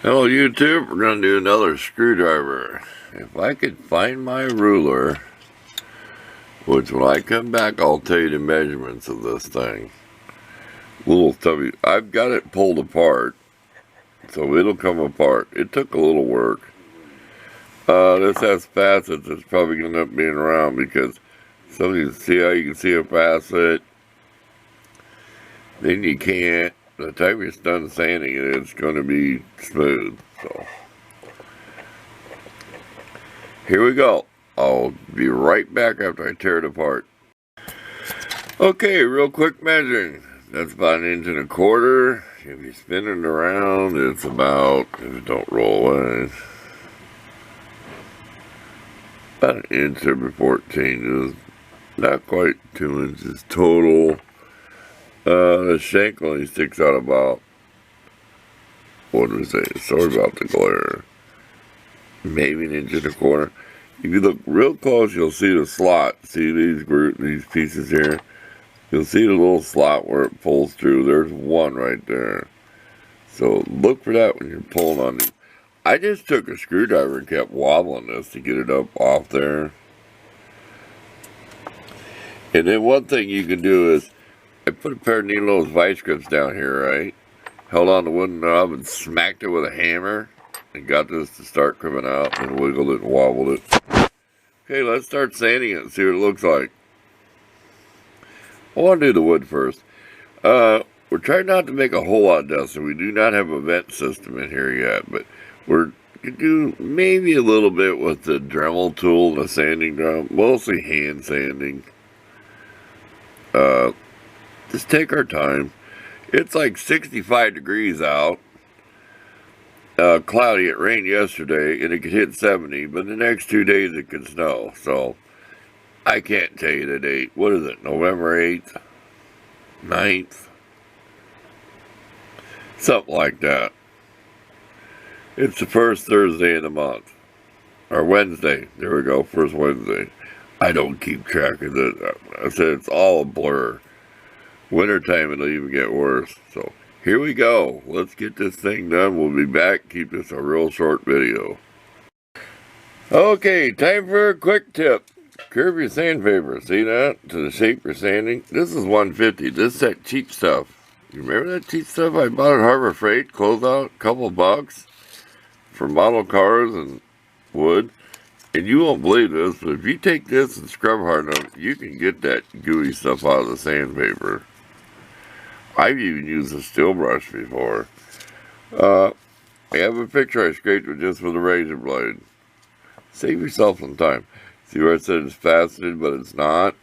Hello YouTube, we're going to do another screwdriver. If I could find my ruler, which when I come back I'll tell you the measurements of this thing. Little stubby, I've got it pulled apart, so it'll come apart. It took a little work. This has facets, it's probably going to end up being round because some of you see how you can see a facet, then you can't. By the time you're done sanding it, it's going to be smooth. So here we go. I'll be right back after I tear it apart. Okay, real quick measuring. That's about 1.25 inches. If you spin it around, it's about, if it don't roll away, about 1 inch every 14 inches. Not quite 2 inches total. The shank only sticks out about, what do we say? Sorry about the glare. Maybe 1.25 inches. If you look real close, you'll see the slot. See these pieces here? You'll see the little slot where it pulls through. There's one right there. So look for that when you're pulling on it. I just took a screwdriver and kept wobbling this to get it up off there. And then one thing you can do is, I put a pair of needle vice grips down here, right? Held on the wooden knob and smacked it with a hammer and got this to start coming out and wiggled it and wobbled it. Okay, let's start sanding it and see what it looks like. I want to do the wood first. We're trying not to make a whole lot of dust, and we do not have a vent system in here yet, but we're going to do maybe a little bit with the Dremel tool and the sanding drum, mostly hand sanding. Just take our time. It's like 65 degrees out. Cloudy. It rained yesterday, and it could hit 70, but the next 2 days it could snow. So, I can't tell you the date. What is it? November 8th? 9th? Something like that. It's the first Thursday of the month. Or Wednesday. There we go. First Wednesday. I don't keep track of it. I said it's all a blur. Wintertime it'll even get worse. So here we go. Let's get this thing done. We'll be back. Keep this a real short video. Okay, time for a quick tip. Curve your sandpaper. See that? To the shape you're sanding. This is 150. This is that cheap stuff. You remember that cheap stuff I bought at Harbor Freight? Closeout, a couple bucks for model cars and wood. And you won't believe this, but if you take this and scrub harden them, you can get that gooey stuff out of the sandpaper. I've even used a steel brush before. I have a picture I scraped with just with a razor blade. Save yourself some time. See where I said it's faceted, but it's not?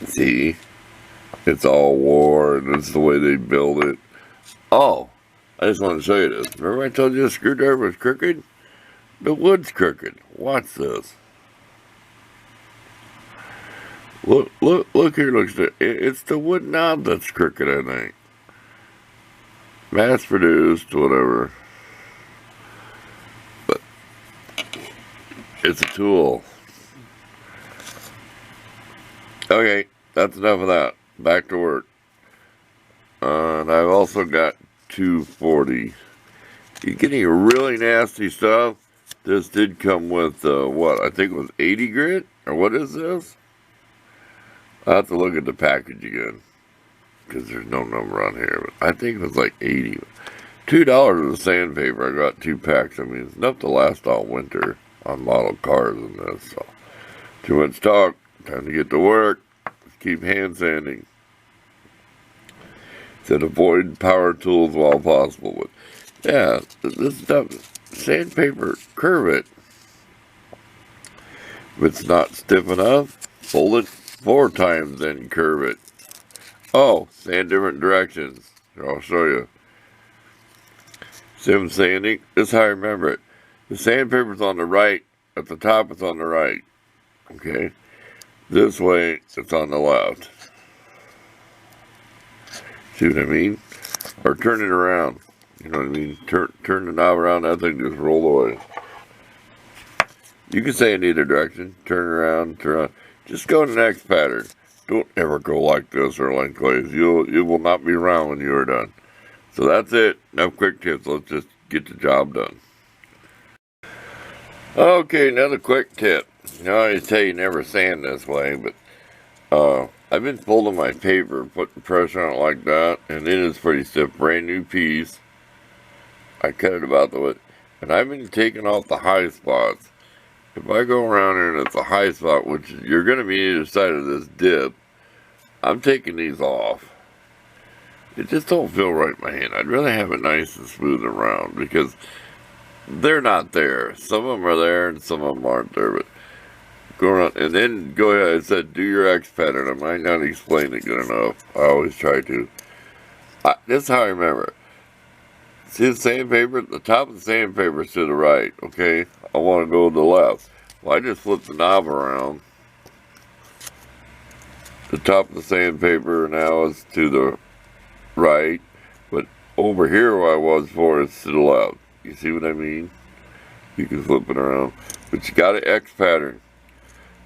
See? It's all worn. It's the way they build it. Oh, I just want to show you this. Remember I told you the screwdriver was crooked? The wood's crooked. Watch this. Look here, it's the wood knob that's crooked, I think. Mass produced, whatever. But it's a tool. Okay, that's enough of that. Back to work. And I've also got 240. You get any really nasty stuff? This did come with, what, I think it was 80 grit? Or what is this? I'll have to look at the package again, because there's no number on here, but I think it was like 80. $2 of the sandpaper, I got 2 packs. I mean, it's enough to last all winter on model cars and this, so. Too much talk, time to get to work. Let's keep hand sanding. Said avoid power tools while possible, but yeah, this stuff, sandpaper, curve it. If it's not stiff enough, fold it 4 times, then curve it. Oh, sand different directions. Here, I'll show you. Sim sanding. This is how I remember it. The sandpaper's on the right. At the top, it's on the right. Okay? This way, it's on the left. See what I mean? Or turn it around. You know what I mean? Turn the knob around, that thing just roll away. You can say in either direction. Turn around, turn around. Just go to the next pattern. Don't ever go like this or lengthways. You will not be round when you are done. So that's it. Enough quick tips. Let's just get the job done. Okay, another quick tip. You know, I always tell you never sand this way, but I've been folding my paper, putting pressure on it like that, and it is pretty stiff. Brand new piece. I cut it about the way, and I've been taking off the high spots. If I go around here and it's a high spot, which you're going to be either side of this dip, I'm taking these off. It just don't feel right in my hand. I'd rather have it nice and smooth and round because they're not there. Some of them are there and some of them aren't there. But go around and then go ahead. I said do your X pattern. I might not explain it good enough. I always try to. This is how I remember it. See the sandpaper? The top of the sandpaper is to the right. Okay, I want to go to the left. Well, I just flip the knob around. The top of the sandpaper now is to the right, but over here where I was before is to the left. You see what I mean? You can flip it around, but you got an X pattern.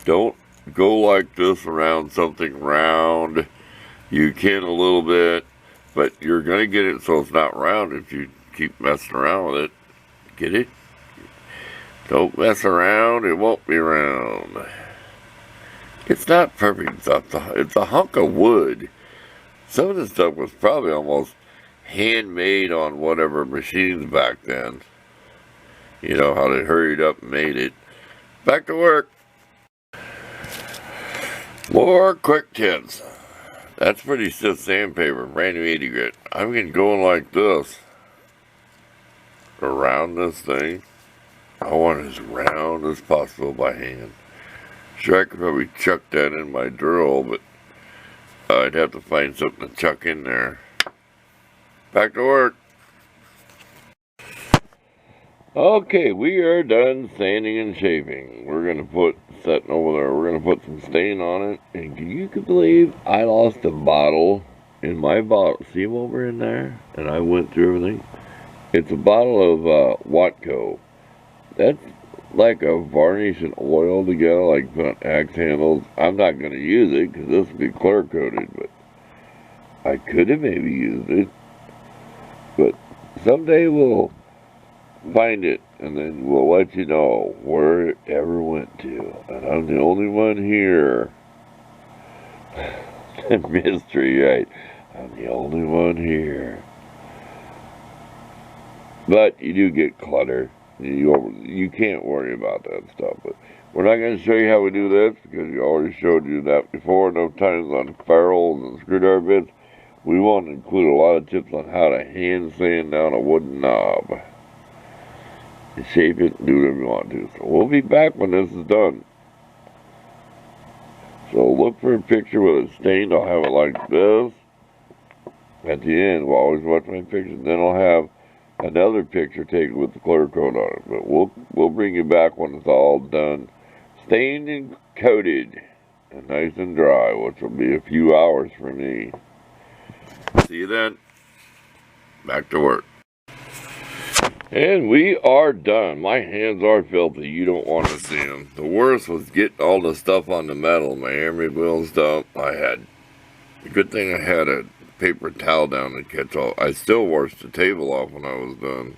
Don't go like this around something round. You can a little bit, but you're gonna get it so it's not round if you keep messing around with it. Get it? Don't mess around, it won't be round. It's not perfect stuff. It's a hunk of wood. Some of this stuff was probably almost handmade on whatever machines back then. You know how they hurried up and made it. Back to work. More quick tips. That's pretty stiff sandpaper, brand new 80 grit. I'm going going like this around this thing. I want it as round as possible by hand. Sure, I could probably chuck that in my drill, but I'd have to find something to chuck in there. Back to work. Okay, we are done sanding and shaping. We're going to put, setting over there, we're going to put some stain on it. And can you believe I lost a bottle in my bottle? See them over in there? And I went through everything. It's a bottle of Watco. That's like a varnish and oil together, like put on axe handles. I'm not going to use it because this will be clear coated, but I could have maybe used it. But someday we'll find it and then we'll let you know where it ever went to. And I'm the only one here. Mystery, right? I'm the only one here. But you do get clutter. You can't worry about that stuff, but we're not going to show you how we do this because we already showed you that before enough times on ferrules and screwdriver bits. We want to include a lot of tips on how to hand sand down a wooden knob and shape it and do whatever you want to. So we'll be back when this is done. So look for a picture with it stained. I'll have it like this. At the end, we'll always watch my pictures. Then I'll have another picture taken with the clear coat on it, but we'll bring you back when it's all done, stained and coated, and nice and dry, which will be a few hours for me. See you then. Back to work. And we are done. My hands are filthy. You don't want to see them. The worst was getting all the stuff on the metal, my emery wheel and stuff. A good thing I had a paper towel down to catch all. I still washed the table off when I was done.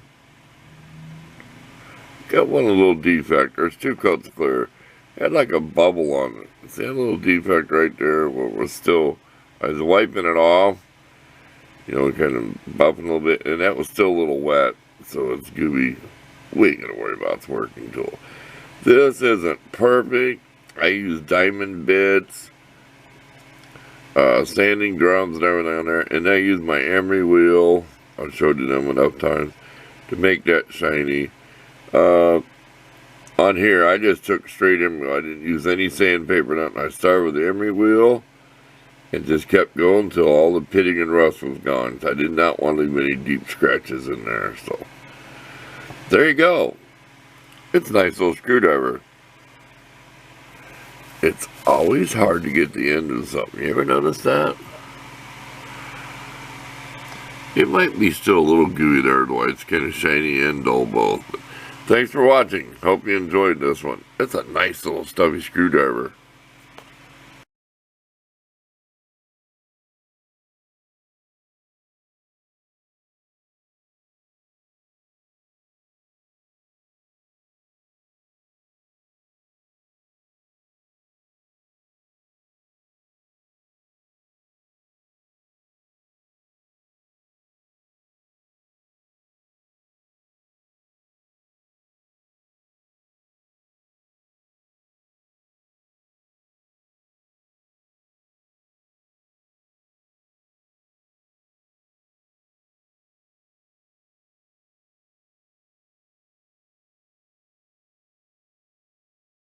Got one little defect. There's 2 coats of clear. Had like a bubble on it. See a little defect right there where it was still, I was wiping it off, you know, kind of buffing a little bit, and that was still a little wet, so it's gooey. We ain't gonna worry about its working tool. This isn't perfect. I use diamond bits, sanding drums and everything on there, and I use my emery wheel. I've showed you them enough times to make that shiny. On here, I just took straight emery. I didn't use any sandpaper, nothing. I started with the emery wheel and just kept going until all the pitting and rust was gone. I did not want to leave any deep scratches in there. So there you go. It's a nice little screwdriver. It's always hard to get the end of something. You ever notice that? It might be still a little gooey there, though. It's kind of shiny and dull both. But thanks for watching. Hope you enjoyed this one. It's a nice little stubby screwdriver.